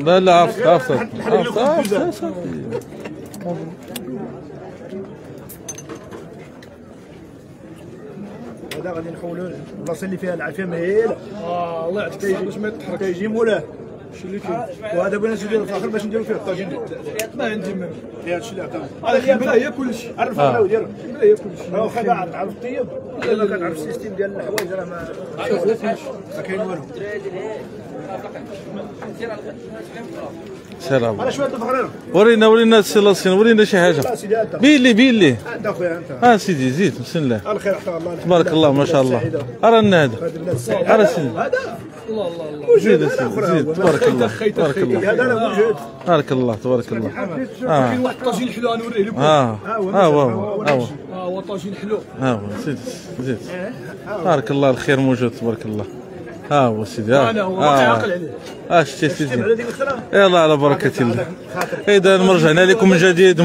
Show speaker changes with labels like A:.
A: لا لا عرفت
B: هذا غادي نحولوا البلاصه اللي فيها العافيه مهيله. الله يعطيك باش ما يتحرك كيجي مولاه. شي اللي كاين وهذا بغينا نديرو في الاخر باش نديرو فيه الطاجين. ما عندي منه هذا الشيء اللي عطانا هذا البلا هي كلشي عرفنا وديرو البلا هي كلشي راه واخا كاع تعرف الطيب الا ما كتعرف السيستيم ديال الحوايج راه ما كاين والو.
A: سلام
B: انا شويه الفخريره
A: ورينا السي لاسين ورينا شي حاجه. بين لي
B: انت اخويا انت
A: سيدي زيد بسم الله
B: الخير حتى الله
A: تبارك الله ما شاء الله. ارانا هذا سيدي
B: هذا الله
A: زيد تبارك الله تبارك الله
B: هذا انا موجود
A: تبارك الله تبارك الله.
B: كاين واحد الطاجين حلو غنوريه لكم. هو طاجين حلو.
A: زيد تبارك الله الخير موجود تبارك الله. هو سيدي
B: انا هو عاقل عليه.
A: شتي سيدي يلا على بركه الله. اذا رجعنا لكم من جديد.